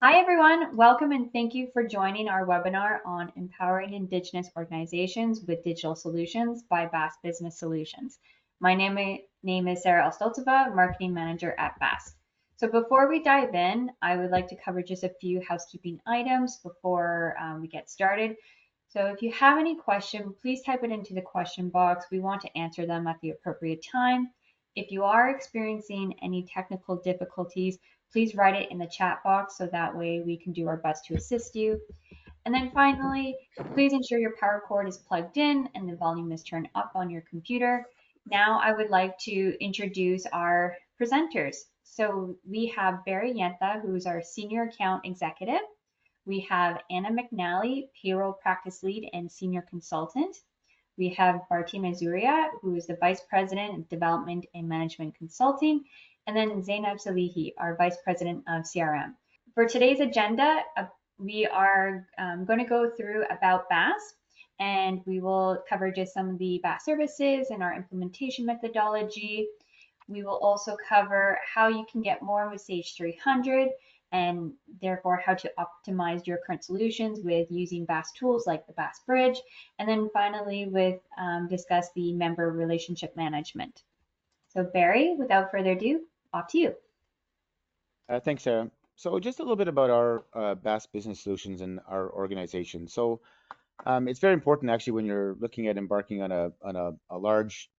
Hi, everyone. Welcome and thank you for joining our webinar on empowering Indigenous organizations with digital solutions by BAASS Business Solutions. My name is Sarah Ostoltova, Marketing Manager at BAASS. So before we dive in, I would like to cover just a few housekeeping items before we get started. So if you have any question, please type it into the question box. We want to answer them at the appropriate time. If you are experiencing any technical difficulties, please write it in the chat box so that way we can do our best to assist you. And then finally, please ensure your power cord is plugged in and the volume is turned up on your computer. Now I would like to introduce our presenters. So we have Barry Yenta, who is our Senior Account Executive. We have Anna McNally, Payroll Practice Lead and Senior Consultant. We have Barty Mazuria, who is the Vice President of Development and Management Consulting, and then Zainab Salihi, our Vice President of CRM. For today's agenda, we are going to go through about BAASS, and we will cover just some of the BAASS services and our implementation methodology. We will also cover how you can get more with Sage 300 and therefore how to optimize your current solutions with using BAASS tools like the BAASS Bridge. And then finally, with discuss the member relationship management. So Barry, without further ado, off to you. Thanks, Sarah. So just a little bit about our BAASS Business Solutions and our organization. So it's very important actually when you're looking at embarking on a large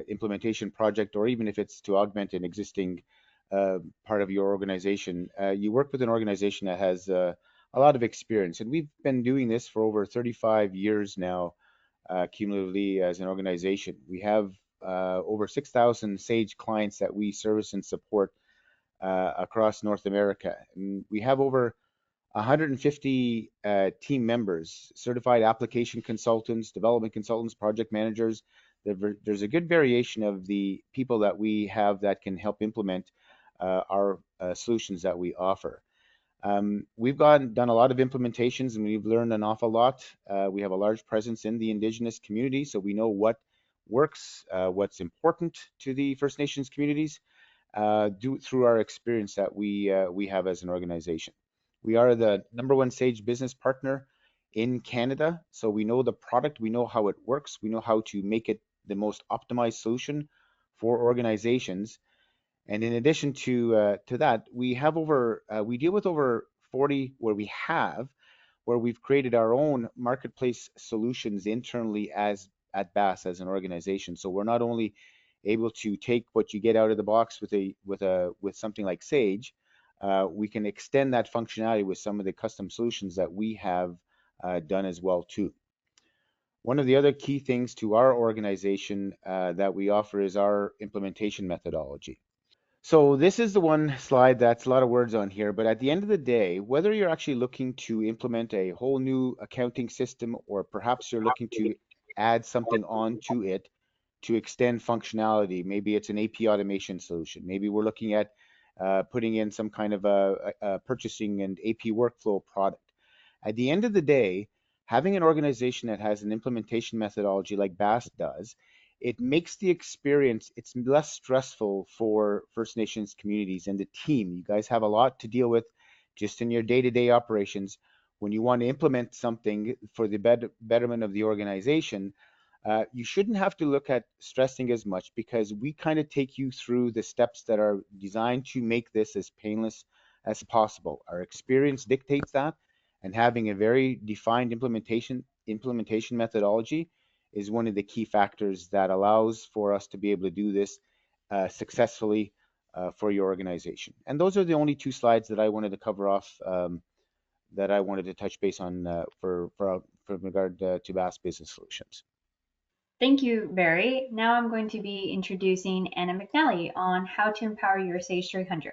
implementation project, or even if it's to augment an existing part of your organization, you work with an organization that has a lot of experience. And we've been doing this for over 35 years now, cumulatively as an organization. We have over 6,000 Sage clients that we service and support across North America. And we have over 150 team members, certified application consultants, development consultants, project managers. There's a good variation of the people that we have that can help implement our solutions that we offer. We've done a lot of implementations and we've learned an awful lot. We have a large presence in the Indigenous community, so we know what works, what's important to the First Nations communities, through our experience that we have as an organization. We are the #1 Sage business partner in Canada, so we know the product, we know how it works, we know how to make it the most optimized solution for organizations. And in addition to that, we deal with over 40 where we've created our own marketplace solutions internally as at BAASS as an organization. So we're not only able to take what you get out of the box with something like Sage, we can extend that functionality with some of the custom solutions that we have done as well too. One of the other key things to our organization that we offer is our implementation methodology. So this is the one slide that's a lot of words on here, but at the end of the day, whether you're actually looking to implement a whole new accounting system, or perhaps you're looking to add something onto it to extend functionality, maybe it's an AP automation solution, maybe we're looking at putting in some kind of a purchasing and AP workflow product. At the end of the day, having an organization that has an implementation methodology like BAASS does, it makes the experience, it's less stressful for First Nations communities and the team. You guys have a lot to deal with just in your day-to-day operations. When you want to implement something for the betterment of the organization, you shouldn't have to look at stressing as much, because we kind of take you through the steps that are designed to make this as painless as possible. Our experience dictates that, and having a very defined implementation methodology is one of the key factors that allows for us to be able to do this successfully for your organization. And those are the only two slides that I wanted to cover off, that I wanted to touch base on for regard to BAASS Business Solutions. Thank you, Barry. Now I'm going to be introducing Anna McNally on how to empower your Sage 300.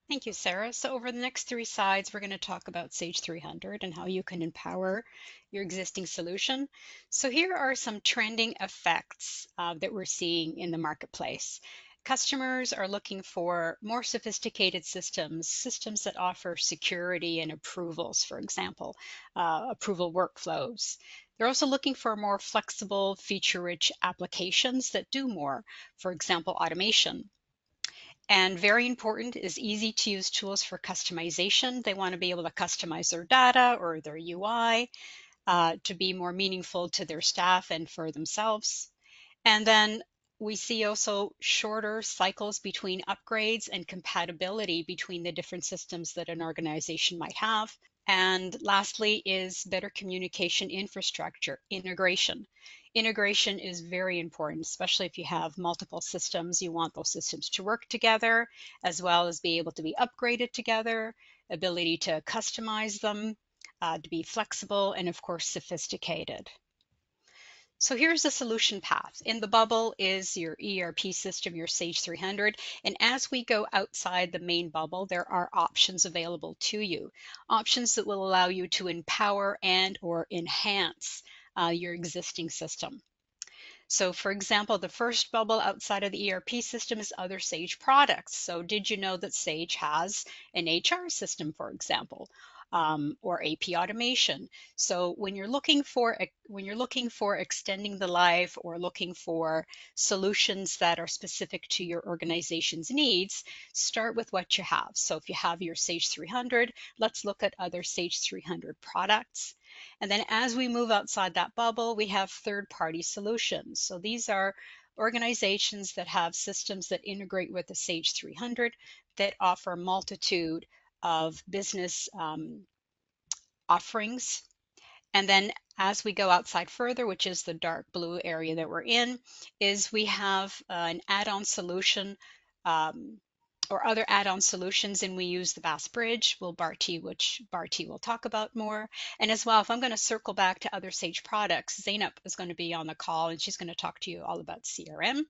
Thank you, Sarah. So over the next 3 slides, we're going to talk about Sage 300 and how you can empower your existing solution. So here are some trending effects that we're seeing in the marketplace. Customers are looking for more sophisticated systems that offer security and approvals, for example, approval workflows. They're also looking for more flexible, feature-rich applications that do more, for example, automation. And very important is easy to use tools for customization. They want to be able to customize their data or their UI to be more meaningful to their staff and for themselves. And then we see also shorter cycles between upgrades and compatibility between the different systems that an organization might have. And lastly is better communication infrastructure, integration. Integration is very important, especially if you have multiple systems. You want those systems to work together, as well as be able to be upgraded together, ability to customize them, to be flexible, and of course, sophisticated. So here's the solution path. In the bubble is your ERP system, your Sage 300. And as we go outside the main bubble, there are options available to you. Options that will allow you to empower and or enhance your existing system. So for example, the first bubble outside of the ERP system is other Sage products. So did you know that Sage has an HR system, for example, or AP automation? So when you're looking for extending the life or looking for solutions that are specific to your organization's needs, start with what you have. So if you have your Sage 300, let's look at other Sage 300 products. And then as we move outside that bubble, we have third-party solutions. So these are organizations that have systems that integrate with the Sage 300 that offer a multitude of business offerings. And then as we go outside further, which is the dark blue area that we're in, is we have an add-on solution or other add-on solutions, and we use the BAASS Bridge, which Barty will talk about more. And as well, if I'm going to circle back to other Sage products, Zainab is going to be on the call, and she's going to talk to you all about CRM,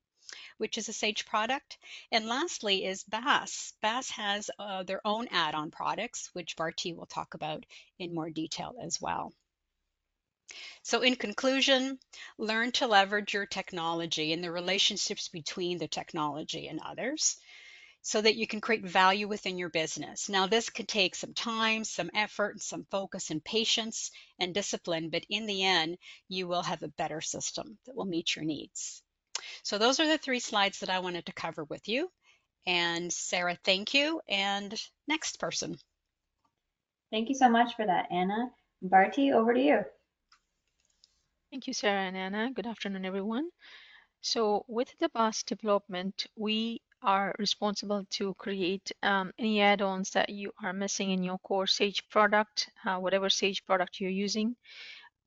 which is a Sage product. And lastly is BAASS. BAASS has their own add-on products, which Barty will talk about in more detail as well. So in conclusion, learn to leverage your technology and the relationships between the technology and others so that you can create value within your business. Now, this could take some time, some effort, some focus and patience and discipline, but in the end, you will have a better system that will meet your needs. So those are the 3 slides that I wanted to cover with you. And Sarah, thank you. And next person. Thank you so much for that, Anna. Barty, over to you. Thank you, Sarah and Anna. Good afternoon, everyone. So with the BAASS development, we are responsible to create any add-ons that you are missing in your core Sage product, whatever Sage product you're using.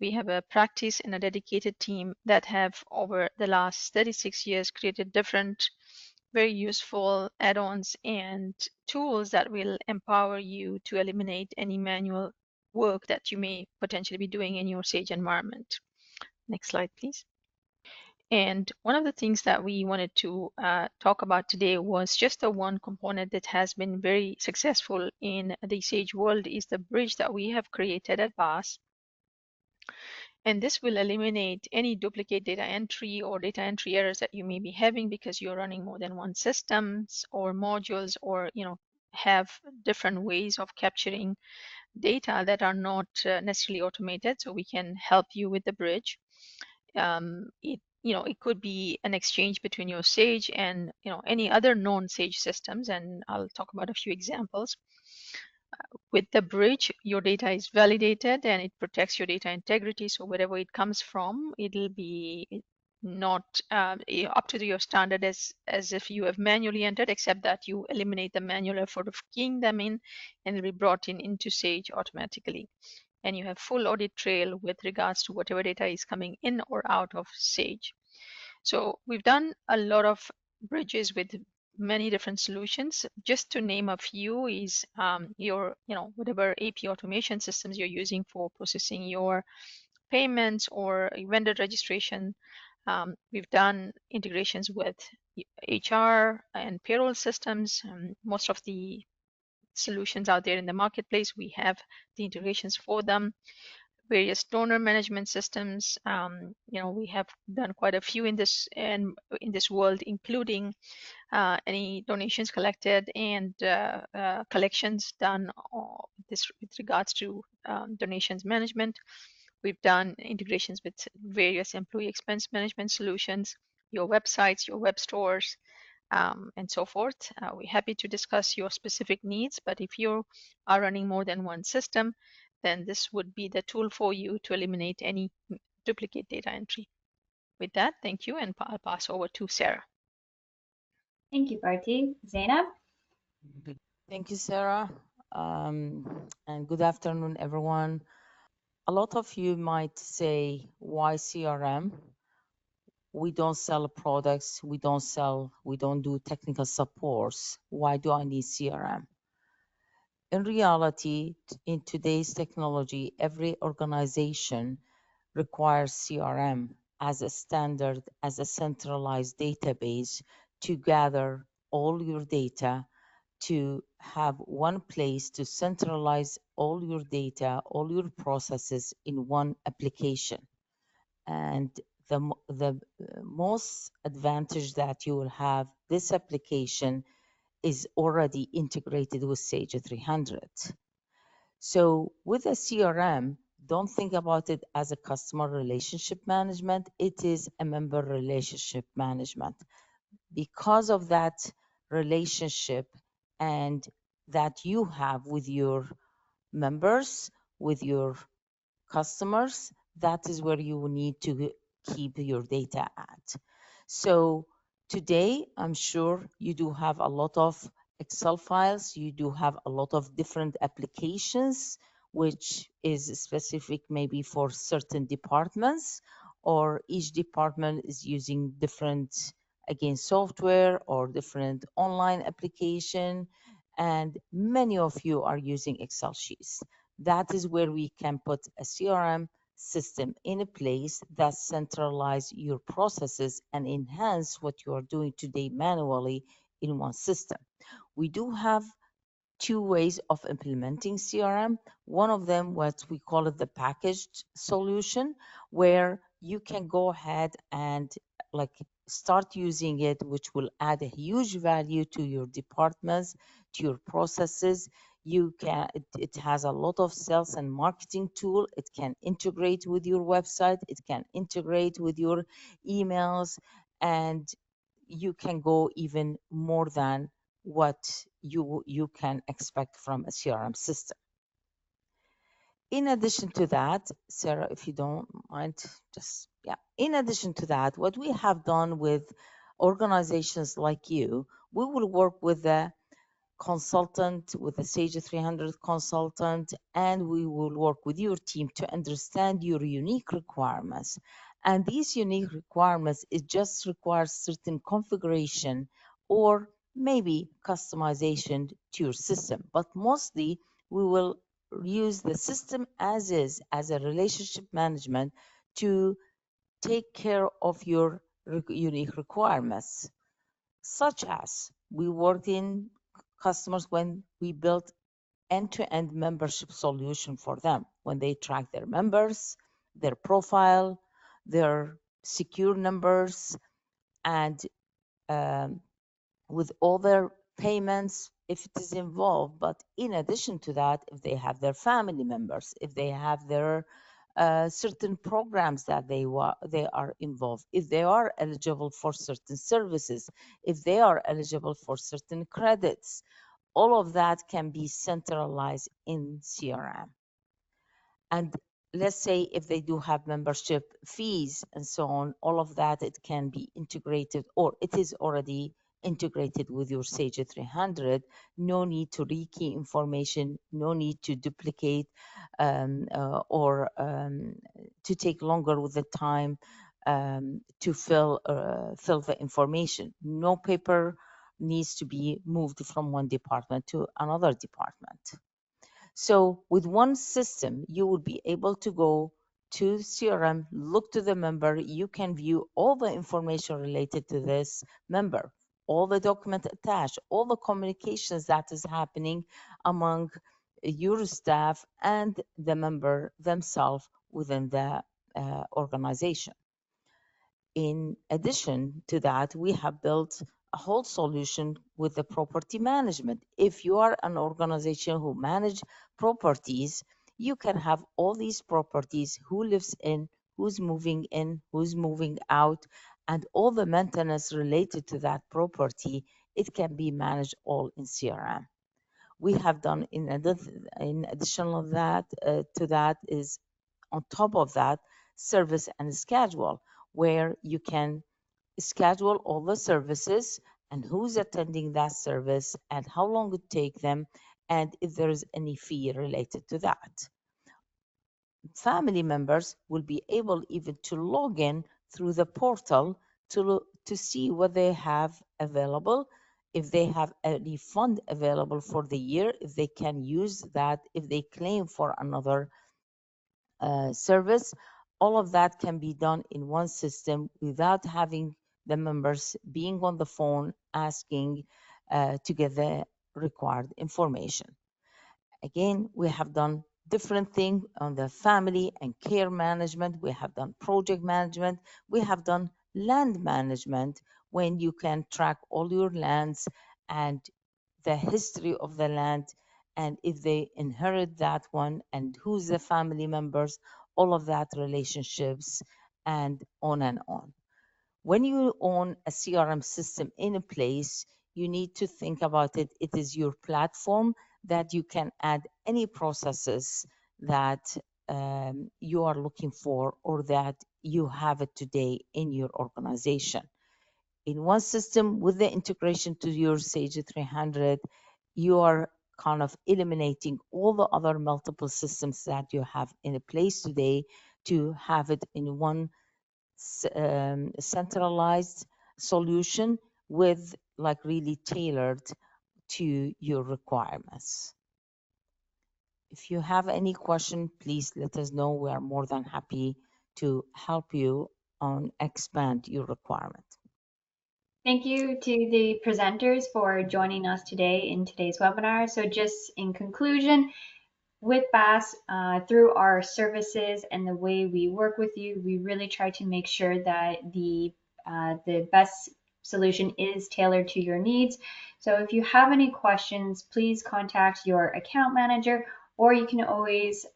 We have a practice and a dedicated team that have over the last 36 years created different very useful add-ons and tools that will empower you to eliminate any manual work that you may potentially be doing in your Sage environment. Next slide, please. And one of the things that we wanted to talk about today was just the one component that has been very successful in the Sage world is the bridge that we have created at BAASS. And this will eliminate any duplicate data entry or data entry errors that you may be having because you're running more than one systems or modules or have different ways of capturing data that are not necessarily automated. So we can help you with the bridge. It could be an exchange between your Sage and any other non-Sage systems, and I'll talk about a few examples. With the bridge, your data is validated and it protects your data integrity. So wherever it comes from, it'll be not up to your standard as if you have manually entered, except that you eliminate the manual effort of keying them in, and it'll be brought in into Sage automatically. And you have full audit trail with regards to whatever data is coming in or out of Sage. So we've done a lot of bridges with many different solutions. Just to name a few is your, whatever AP automation systems you're using for processing your payments or vendor registration. We've done integrations with HR and payroll systems. Most of the solutions out there in the marketplace, we have the integrations for them. Various donor management systems. We have done quite a few in this world, including any donations collected and collections done with regards to donations management. We've done integrations with various employee expense management solutions, your websites, your web stores, and so forth. We're happy to discuss your specific needs, but if you are running more than one system, then this would be the tool for you to eliminate any duplicate data entry. With that, thank you, and I'll pass over to Sarah. Thank you, Bharti. Zainab? Thank you, Sarah. And good afternoon, everyone. A lot of you might say, why CRM? We don't sell products. We don't do technical supports. Why do I need CRM? In reality, in today's technology, every organization requires CRM as a standard, as a centralized database to gather all your data, to have one place to centralize all your data, all your processes in one application. And the most advantage that you will have, this application is already integrated with Sage 300. So with a CRM, don't think about it as a customer relationship management. It is a member relationship management. Because of that relationship and that you have with your members, with your customers, that is where you need to keep your data at. So today, I'm sure you do have a lot of Excel files, you do have a lot of different applications, which is specific maybe for certain departments, or each department is using different, again, software or different online application, and many of you are using Excel sheets. That is where we can put a CRM system in a place that centralize your processes and enhance what you are doing today manually in one system. We do have two ways of implementing CRM. One of them, what we call it the packaged solution, where you can go ahead and like start using it, which will add a huge value to your departments, to your processes. It has a lot of sales and marketing tool. It can integrate with your website. It can integrate with your emails, and you can go even more than what you can expect from a CRM system. In addition to that, Sarah, if you don't mind, in addition to that, what we have done with organizations like you, we will work with the consultant, with a Sage 300 consultant, and we will work with your team to understand your unique requirements. And these unique requirements, it just requires certain configuration or maybe customization to your system. But mostly we will use the system as is, as a relationship management to take care of your unique requirements, such as we worked in customers when we built end-to-end membership solution for them, when they track their members, their profile, their secure numbers, and with all their payments if it is involved. But in addition to that, if they have their family members, if they have their certain programs that they are involved, if they are eligible for certain services, if they are eligible for certain credits, all of that can be centralized in CRM. And let's say if they do have membership fees and so on, all of that, it can be integrated, or it is already integrated with your Sage 300. No need to rekey information, no need to duplicate or to take longer with the time to fill the information. No paper needs to be moved from one department to another department. So with one system, you will be able to go to CRM, look to the member. You can view all the information related to this member, all the document attached, all the communications that is happening among your staff and the member themselves within the organization. In addition to that, we have built a whole solution with the property management. If you are an organization who manage properties, you can have all these properties, who lives in, who's moving out, and all the maintenance related to that property, it can be managed all in CRM. We have done in addition of that to that is on top of that service and schedule, where you can schedule all the services and who's attending that service and how long it take them and if there is any fee related to that. Family members will be able even to log in through the portal to see what they have available, if they have any fund available for the year, if they can use that, if they claim for another service. All of that can be done in one system without having the members being on the phone asking to get the required information. Again, we have done different things on the family and care management. We have done project management. We have done land management, when you can track all your lands and the history of the land, and if they inherit that one and who's the family members, all of that relationships, and on and on. When you own a CRM system in a place, you need to think about it. It is your platform that you can add any processes that you are looking for or that you have it today in your organization. In one system with the integration to your Sage 300, you are kind of eliminating all the other multiple systems that you have in a place today to have it in one centralized solution with like really tailored to your requirements. If you have any question, please let us know. We are more than happy to help you on expand your requirement. Thank you to the presenters for joining us today in today's webinar. So just in conclusion, with BAASS, through our services and the way we work with you, we really try to make sure that the best solution is tailored to your needs. So if you have any questions, please contact your account manager, or you can always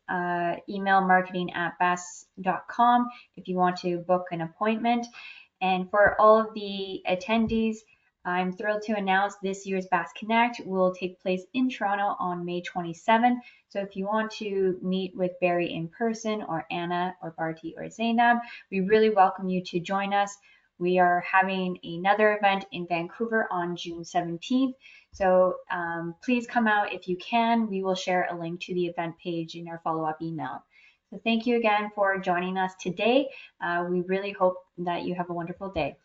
email marketing@baass.com if you want to book an appointment. And for all of the attendees, I'm thrilled to announce this year's BAASS Connect will take place in Toronto on May 27th. So if you want to meet with Barry in person, or Anna or Barty or Zainab, we really welcome you to join us. We are having another event in Vancouver on June 17th. So please come out if you can. We will share a link to the event page in our follow-up email. So thank you again for joining us today. We really hope that you have a wonderful day.